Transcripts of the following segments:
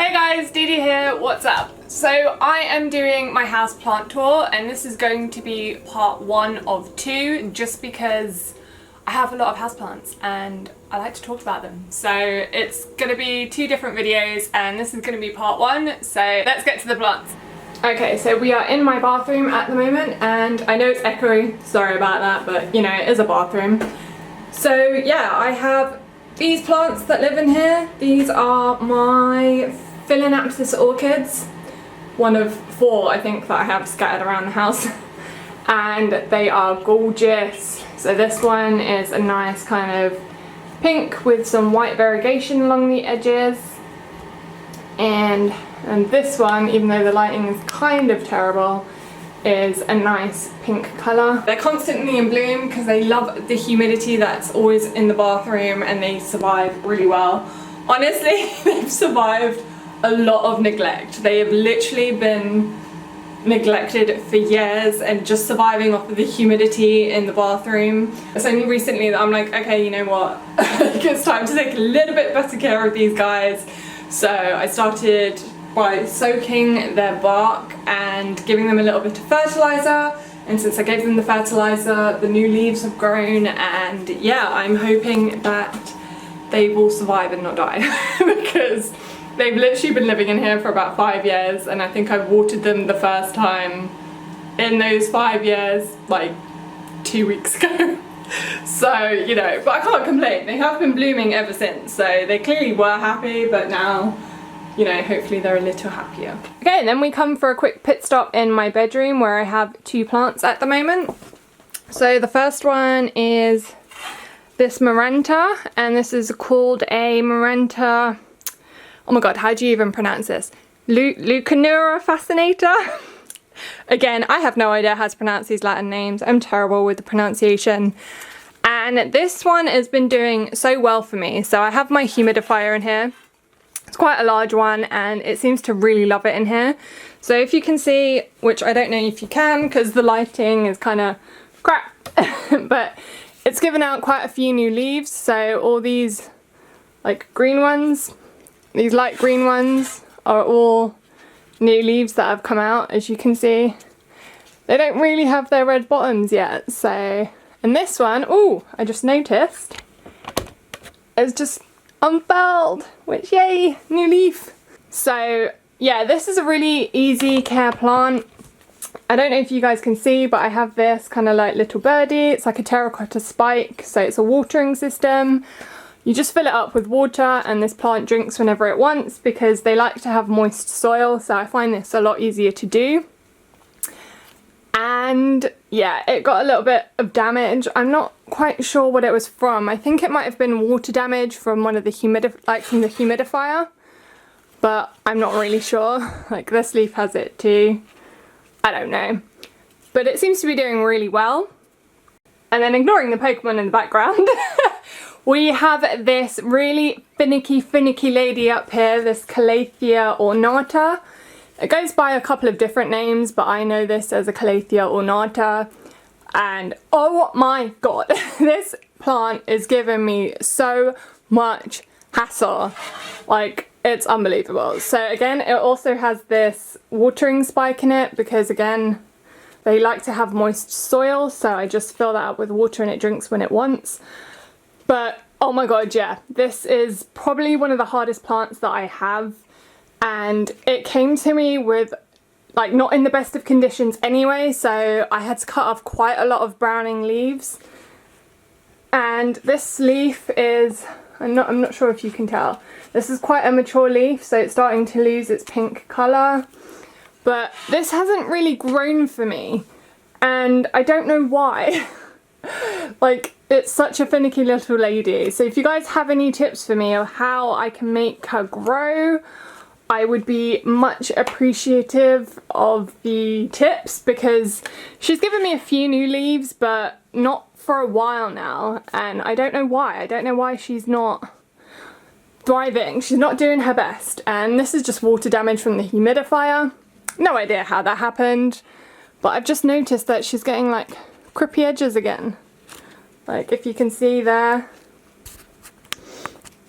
Hey guys, Dee Dee here, what's up? So I am doing my house plant tour and this is going to be part 1 of 2 just because I have a lot of houseplants and I like to talk about them. So it's going to be 2 different videos and this is going to be part 1, so let's get to the plants. Okay, so we are in my bathroom at the moment and I know it's echoey, sorry about that, but you know, it is a bathroom. So yeah, I have these plants that live in here. These are my Phalaenopsis orchids, one of 4 I think that I have scattered around the house, and they are gorgeous. So this one is a nice kind of pink with some white variegation along the edges, and this one, even though the lighting is kind of terrible, is a nice pink colour. They're constantly in bloom because they love the humidity that's always in the bathroom and they survive really well. Honestly, they've survived a lot of neglect. They have literally been neglected for years and just surviving off of the humidity in the bathroom. It's only recently that I'm like, okay, you know what, it's time to take a little bit better care of these guys. So I started by soaking their bark and giving them a little bit of fertilizer, and since I gave them the fertilizer, the new leaves have grown, and yeah, I'm hoping that they will survive and not die because they've literally been living in here for about 5 years, and I think I watered them the first time in those 5 years like 2 weeks ago. So, you know, but I can't complain. They have been blooming ever since, so they clearly were happy, but now, you know, hopefully they're a little happier. Okay, and then we come for a quick pit stop in my bedroom where I have 2 plants at the moment. So the first one is this Maranta, and this is called a Maranta, oh my god, how do you even pronounce this? Lucanura fascinator? Again, I have no idea how to pronounce these Latin names. I'm terrible with the pronunciation. And this one has been doing so well for me. So I have my humidifier in here. It's quite a large one and it seems to really love it in here. So if you can see, which I don't know if you can because the lighting is kind of crap, but it's given out quite a few new leaves. So all these like green ones, these light green ones are all new leaves that have come out, as you can see. They don't really have their red bottoms yet, so, and this one, oh, I just noticed, is just unfurled, which yay, new leaf. So yeah, this is a really easy care plant. I don't know if you guys can see, but I have this kind of like little birdie. It's like a terracotta spike, so it's a watering system. You just fill it up with water and this plant drinks whenever it wants because they like to have moist soil, so I find this a lot easier to do. And yeah, it got a little bit of damage. I'm not quite sure what it was from. I think it might have been water damage from one of the from the humidifier, but I'm not really sure. Like this leaf has it too. I don't know. But it seems to be doing really well. And then ignoring the Pokemon in the background, we have this really finicky lady up here, this Calathea ornata. It goes by a couple of different names, but I know this as a Calathea ornata. And oh my god, this plant is giving me so much hassle. Like, it's unbelievable. So again, it also has this watering spike in it because again, they like to have moist soil, so I just fill that up with water and it drinks when it wants. But oh my god, yeah, this is probably one of the hardest plants that I have, and it came to me with like not in the best of conditions anyway, so I had to cut off quite a lot of browning leaves. And this leaf is, I'm not sure if you can tell, this is quite a mature leaf, so it's starting to lose its pink colour. But this hasn't really grown for me, and I don't know why. Like, it's such a finicky little lady. So if you guys have any tips for me of how I can make her grow, I would be much appreciative of the tips because she's given me a few new leaves, but not for a while now, and I don't know why. I don't know why she's not thriving. She's not doing her best, and this is just water damage from the humidifier. No idea how that happened, but I've just noticed that she's getting like crippy edges again. Like if you can see there,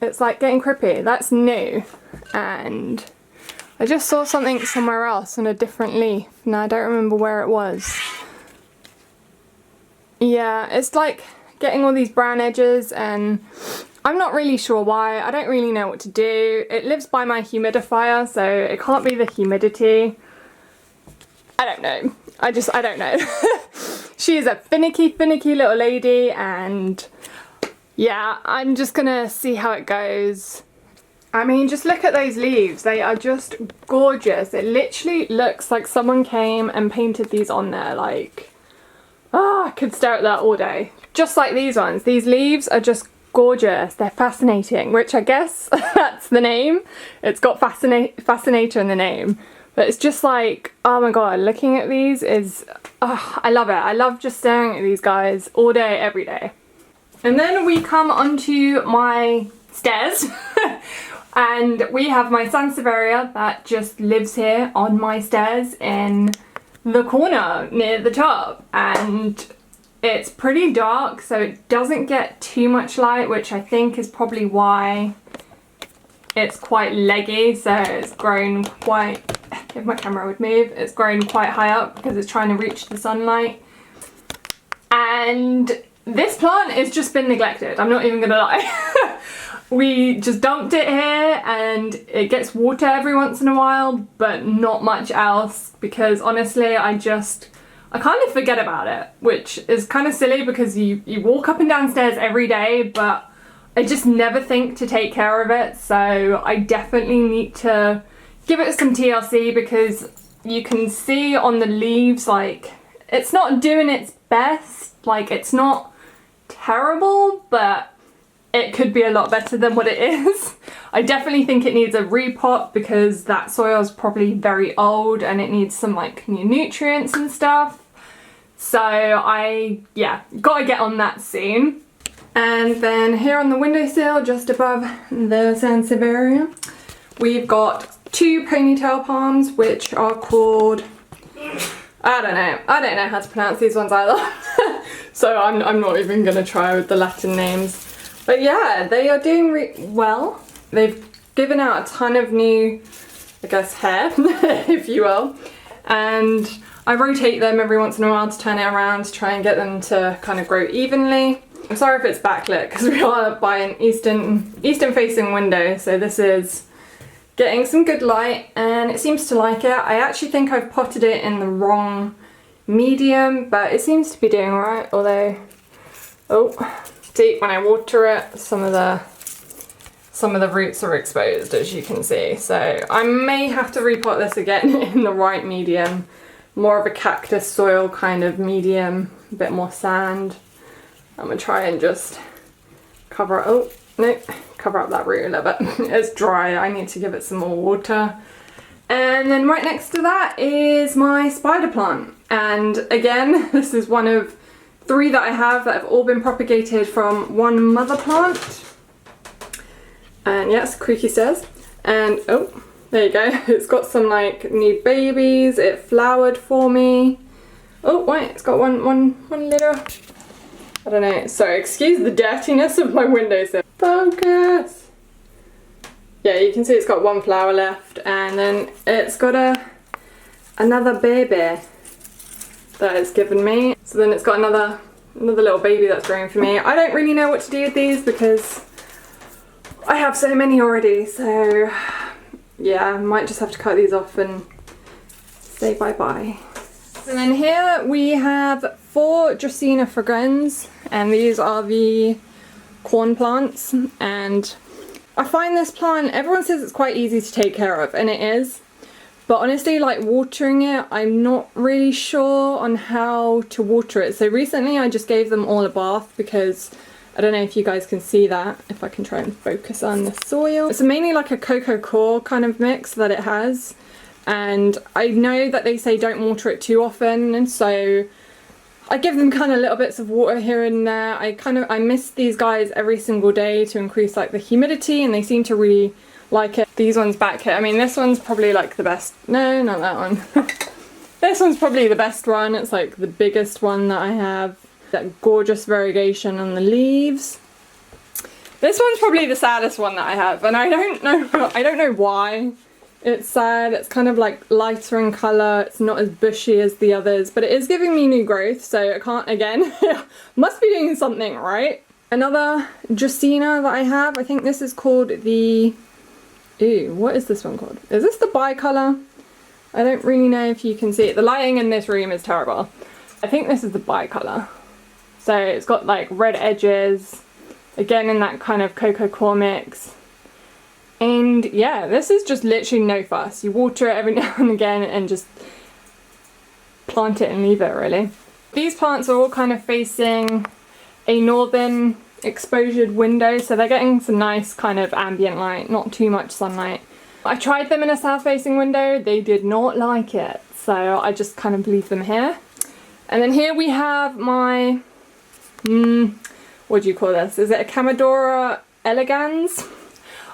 it's like getting crippy. That's new, and I just saw something somewhere else on a different leaf. Now I don't remember where it was. Yeah, it's like getting all these brown edges and I'm not really sure why. I don't really know what to do. It lives by my humidifier, so it can't be the humidity. I don't know. I don't know. She is a finicky little lady, and yeah, I'm just gonna see how it goes. I mean, just look at those leaves. They are just gorgeous. It literally looks like someone came and painted these on there. Like, I could stare at that all day. Just like these ones. These leaves are just gorgeous. They're fascinating, which I guess that's the name. It's got fascinator in the name. But it's just like, oh my god, looking at these is, I love it. I love just staring at these guys all day, every day. And then we come onto my stairs. And we have my Sansevieria that just lives here on my stairs in the corner near the top. And it's pretty dark, so it doesn't get too much light, which I think is probably why it's quite leggy. So it's grown quite, if my camera would move, it's grown quite high up because it's trying to reach the sunlight. And this plant has just been neglected, I'm not even gonna lie. We just dumped it here and it gets water every once in a while, but not much else, because honestly I kind of forget about it, which is kind of silly because you walk up and down stairs every day, but I just never think to take care of it. So I definitely need to give it some TLC, because you can see on the leaves, like, it's not doing its best. Like, it's not terrible, but it could be a lot better than what it is. I definitely think it needs a repot because that soil is probably very old and it needs some like new nutrients and stuff. So yeah, gotta get on that soon. And then here on the windowsill, just above the Sansevieria, we've got two ponytail palms, which are called, I don't know how to pronounce these ones either. So I'm not even gonna try with the Latin names. But yeah, they are doing well. They've given out a ton of new, I guess, hair, if you will. And I rotate them every once in a while to turn it around to try and get them to kind of grow evenly. I'm sorry if it's backlit because we are by an eastern facing window, so this is getting some good light and it seems to like it. I actually think I've potted it in the wrong medium, but it seems to be doing alright, although, oh, see, when I water it, some of the roots are exposed, as you can see. So I may have to repot this again in the right medium, more of a cactus soil kind of medium, a bit more sand. I'm gonna try and just cover up that root a little bit. It's dry, I need to give it some more water. And then right next to that is my spider plant. And again, this is one of 3 that I have that have all been propagated from one mother plant. And yes, creaky stairs. And oh, there you go. It's got some like new babies. It flowered for me. Oh wait, it's got one little, I don't know. Sorry, excuse the dirtiness of my windowsill. Focus. Yeah, you can see it's got one flower left, and then it's got another baby that it's given me. So then it's got another little baby that's growing for me. I don't really know what to do with these because I have so many already, so yeah, I might just have to cut these off and say bye-bye. And then here we have 4 Dracaena fragrans, and these are the corn plants. And I find this plant, everyone says it's quite easy to take care of, and it is. But honestly, like watering it, I'm not really sure on how to water it. So recently I just gave them all a bath because I don't know if you guys can see that, if I can try and focus on the soil. It's mainly like a cocoa core kind of mix that it has. And I know that they say don't water it too often, and so I give them kind of little bits of water here and there. I mist these guys every single day to increase like the humidity, and they seem to really like it. These ones back here, I mean this one's probably like the best, no, not that one. This one's probably the best one. It's like the biggest one that I have. That gorgeous variegation on the leaves. This one's probably the saddest one that I have, and I don't know why It's sad, it's kind of like lighter in colour, it's not as bushy as the others, but it is giving me new growth, so I can't, again, must be doing something right. Another Dracaena that I have, I think this is called the, ooh, what is this one called? Is this the bicolour? I don't really know if you can see it. The lighting in this room is terrible. I think this is the bicolour. So it's got like red edges, again in that kind of cocoa core mix. And yeah, this is just literally no fuss. You water it every now and again and just plant it and leave it, really. These plants are all kind of facing a northern exposure window, so they're getting some nice kind of ambient light, not too much sunlight. I tried them in a south facing window, they did not like it, so I just kind of leave them here. And then here we have my, what do you call this? Is it a Camadora elegans?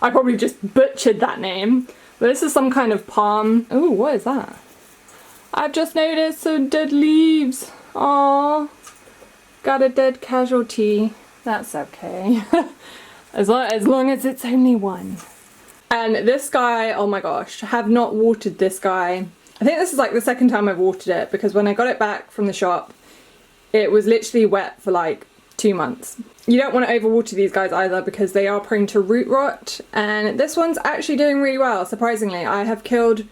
I probably just butchered that name, but this is some kind of palm. Oh, what is that? I've just noticed some dead leaves. Aww, got a dead casualty. That's okay. as long as it's only one. And this guy, oh my gosh, I have not watered this guy. I think this is like the second time I've watered it, because when I got it back from the shop, it was literally wet for like 2 months. You don't want to overwater these guys either, because they are prone to root rot, and this one's actually doing really well, surprisingly. I have killed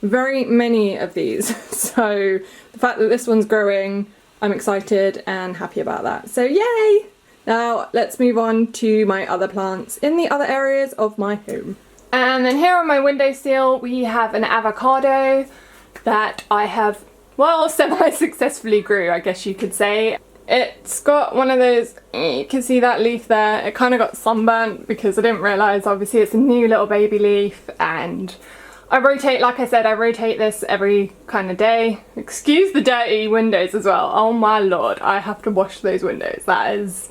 very many of these, so the fact that this one's growing, I'm excited and happy about that. So yay! Now let's move on to my other plants in the other areas of my home. And then here on my windowsill we have an avocado that I have, well, semi-successfully grew, I guess you could say. It's got one of those, you can see that leaf there, it kind of got sunburnt because I didn't realise, obviously it's a new little baby leaf, and I rotate, like I said, I rotate this every kind of day. Excuse the dirty windows as well, oh my lord, I have to wash those windows, that is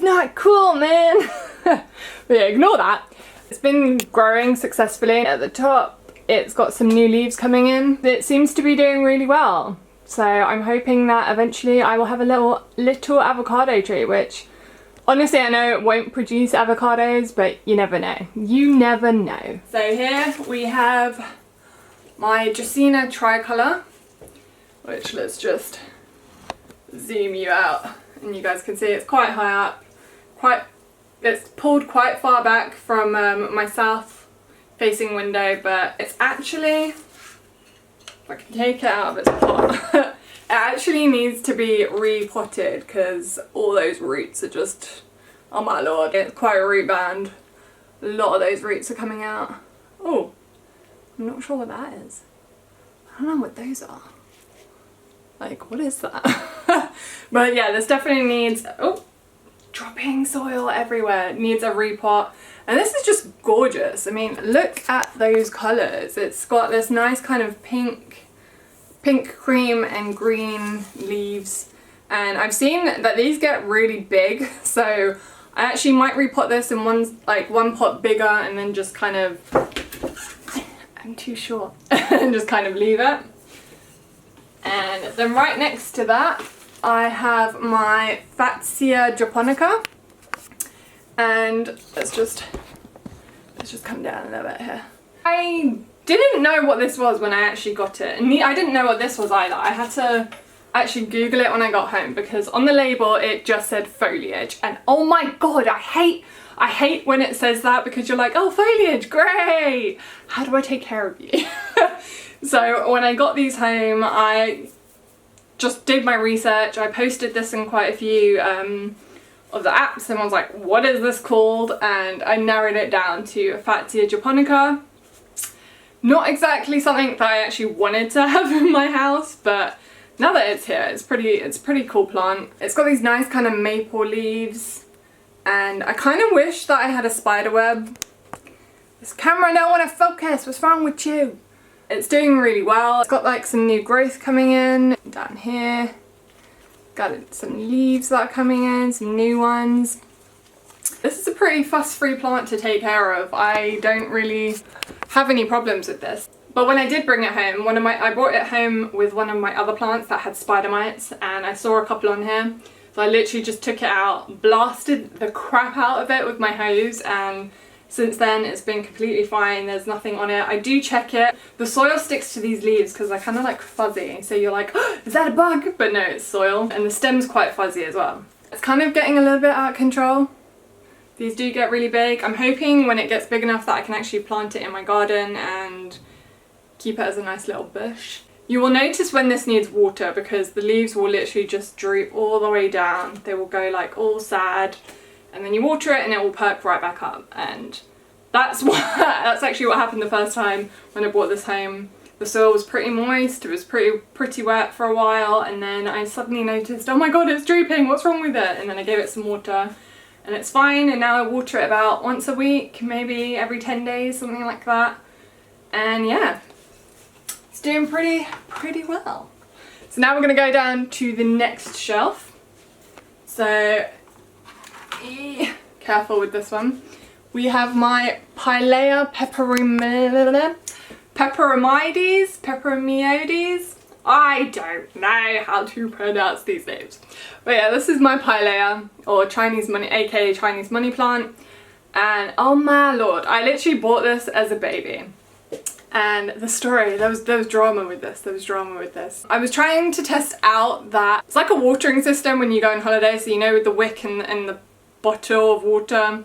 not cool, man. But yeah, ignore that. It's been growing successfully. At the top it's got some new leaves coming in. It seems to be doing really well. So I'm hoping that eventually I will have a little avocado tree, which honestly I know it won't produce avocados, but you never know. You never know. So here we have my Dracaena tricolor, which let's just zoom you out and you guys can see it's quite high up. It's pulled quite far back from my south facing window, but it's actually, if I can take it out of its pot, it actually needs to be repotted because all those roots are just, oh my lord, it's quite a root band. A lot of those roots are coming out. Oh, I'm not sure what that is. I don't know what those are. Like, what is that? But yeah, this definitely needs, oh, dropping soil everywhere. It needs a repot. And this is just gorgeous. I mean, look at those colours. It's got this nice kind of pink, cream and green leaves. And I've seen that these get really big. So I actually might repot this in one pot bigger and then just kind of, I'm too short, and just kind of leave it. And then right next to that, I have my Fatsia japonica. And let's just come down a little bit here. I didn't know what this was when I actually got it, and I didn't know what this was either. I had to actually Google it when I got home because on the label it just said foliage, and oh my god, I hate when it says that because you're like, oh, foliage, great! How do I take care of you? So when I got these home, I just did my research. I posted this in quite a few of the apps, and I was like, what is this called? And I narrowed it down to Fatsia japonica. Not exactly something that I actually wanted to have in my house, but now that it's here, it's a pretty cool plant. It's got these nice kind of maple leaves, and I kind of wish that I had a spider web. This camera don't want to focus, what's wrong with you? It's doing really well. It's got like some new growth coming in down here. Got some leaves that are coming in, some new ones. This is a pretty fuss-free plant to take care of. I don't really have any problems with this. But when I did bring it home, I brought it home with one of my other plants that had spider mites, and I saw a couple on here. So I literally just took it out, blasted the crap out of it with my hose, and Since then it's been completely fine, there's nothing on it. I do check it. The soil sticks to these leaves because they're kind of like fuzzy, so you're like, oh, is that a bug? But no, it's soil. And the stem's quite fuzzy as well. It's kind of getting a little bit out of control. These do get really big. I'm hoping when it gets big enough that I can actually plant it in my garden and keep it as a nice little bush. You will notice when this needs water because the leaves will literally just droop all the way down. They will go like all sad, and then you water it and it will perk right back up. And that's actually what happened the first time when I brought this home. The soil was pretty moist, it was pretty wet for a while, and then I suddenly noticed, oh my god, it's drooping, what's wrong with it? And then I gave it some water and it's fine, and now I water it about once a week, maybe every 10 days, something like that. And yeah, it's doing pretty well. So now we're gonna go down to the next shelf. So, careful with this one. We have my Pilea Peperomioides. I don't know how to pronounce these names. But yeah, this is my Pilea, or Chinese money, aka Chinese money plant. And oh my lord, I literally bought this as a baby. And the story, there was drama with this. I was trying to test out that, it's like a watering system when you go on holiday, so you know, with the wick and the bottle of water.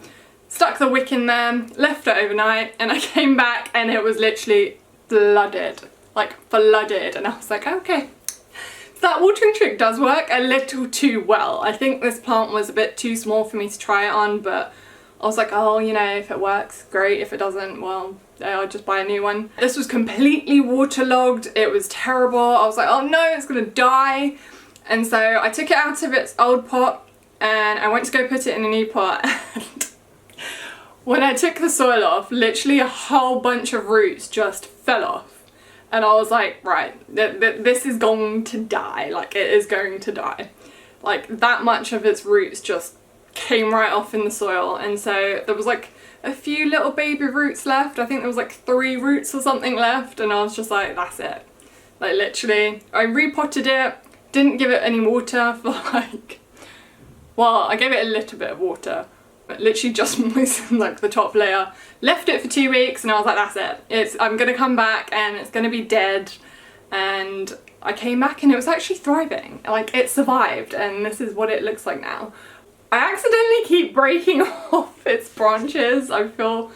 Stuck the wick in there, left it overnight, and I came back and it was literally flooded. Like flooded, and I was like, okay. So that watering trick does work a little too well. I think this plant was a bit too small for me to try it on, but I was like, oh, you know, if it works, great. If it doesn't, well, I'll just buy a new one. This was completely waterlogged. It was terrible. I was like, oh no, it's gonna die. And so I took it out of its old pot and I went to go put it in a new pot. And when I took the soil off, literally a whole bunch of roots just fell off. And I was like, right, this is going to die. Like, it is going to die. Like, that much of its roots just came right off in the soil. And so there was like a few little baby roots left. I think there was like 3 roots or something left. And I was just like, that's it. Like, literally, I repotted it, didn't give it any water for like, well, I gave it a little bit of water. Literally just moistened like the top layer, left it for 2 weeks, and I was like, that's it, I'm gonna come back and it's gonna be dead. And I came back and it was actually thriving, like it survived, and this is what it looks like now. I accidentally keep breaking off its branches. I felt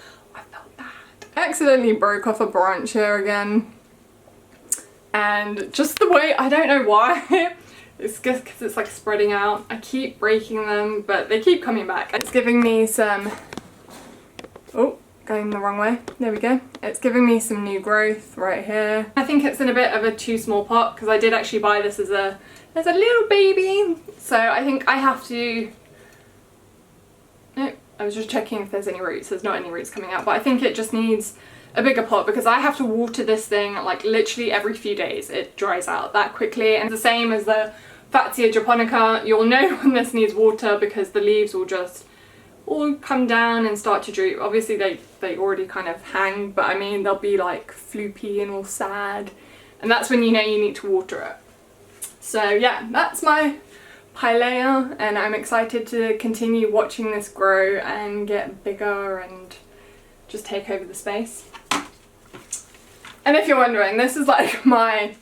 bad. I accidentally broke off a branch here again, and just the way, I don't know why. It's just because it's like spreading out. I keep breaking them, but they keep coming back. It's giving me some, oh, going the wrong way. There we go. It's giving me some new growth right here. I think it's in a bit of a too small pot because I did actually buy this as a little baby. So I think I have to, no, I was just checking if there's any roots. There's not any roots coming out, but I think it just needs a bigger pot because I have to water this thing like literally every few days. It dries out that quickly, and the same as the Fatsia japonica, you'll know when this needs water because the leaves will just all come down and start to droop. Obviously they already kind of hang, but I mean they'll be like floopy and all sad, and that's when you know you need to water it. So yeah, that's my Pilea, and I'm excited to continue watching this grow and get bigger and just take over the space. And if you're wondering, this is like my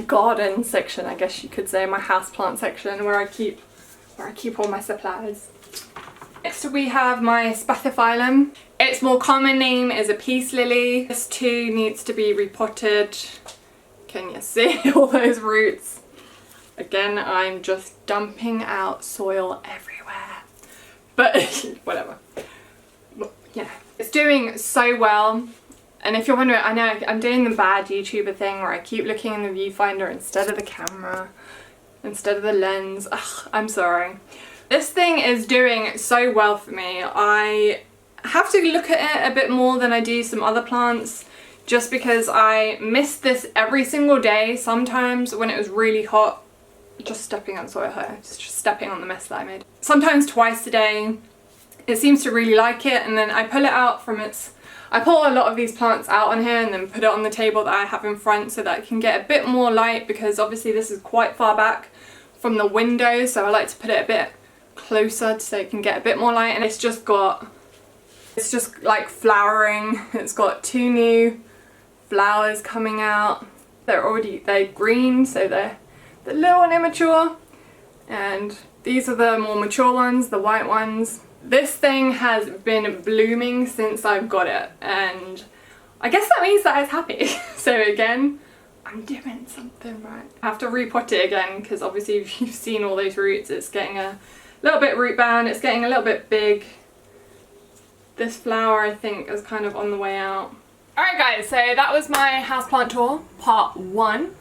garden section, I guess you could say, my houseplant section where I keep all my supplies. Next we have my Spathiphyllum. Its more common name is a peace lily. This too needs to be repotted. Can you see all those roots? Again, I'm just dumping out soil everywhere. But whatever. Yeah, it's doing so well. And if you're wondering, I know I'm doing the bad YouTuber thing where I keep looking in the viewfinder instead of the camera, instead of the lens. Ugh, I'm sorry. This thing is doing so well for me. I have to look at it a bit more than I do some other plants just because I miss this every single day. Sometimes when it was really hot, just stepping on soil here, just stepping on the mess that I made. Sometimes twice a day. It seems to really like it, and then I pull it out from its, I pull a lot of these plants out on here and then put it on the table that I have in front so that I can get a bit more light, because obviously this is quite far back from the window, so I like to put it a bit closer so it can get a bit more light. And it's just got It's just like flowering. It's got 2 new flowers coming out. They're green, so they're little and immature. And these are the more mature ones, the white ones. This thing has been blooming since I've got it, and I guess that means that it's happy. So again, I'm doing something right. I have to repot it again because obviously if you've seen all those roots, it's getting a little bit root bound, it's getting a little bit big. This flower I think is kind of on the way out. Alright guys, so that was my houseplant tour, part 1.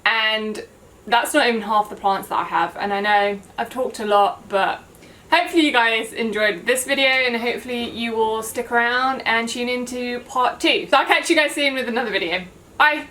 And that's not even half the plants that I have. And I know I've talked a lot, but hopefully you guys enjoyed this video and hopefully you will stick around and tune into part 2. So I'll catch you guys soon with another video. Bye!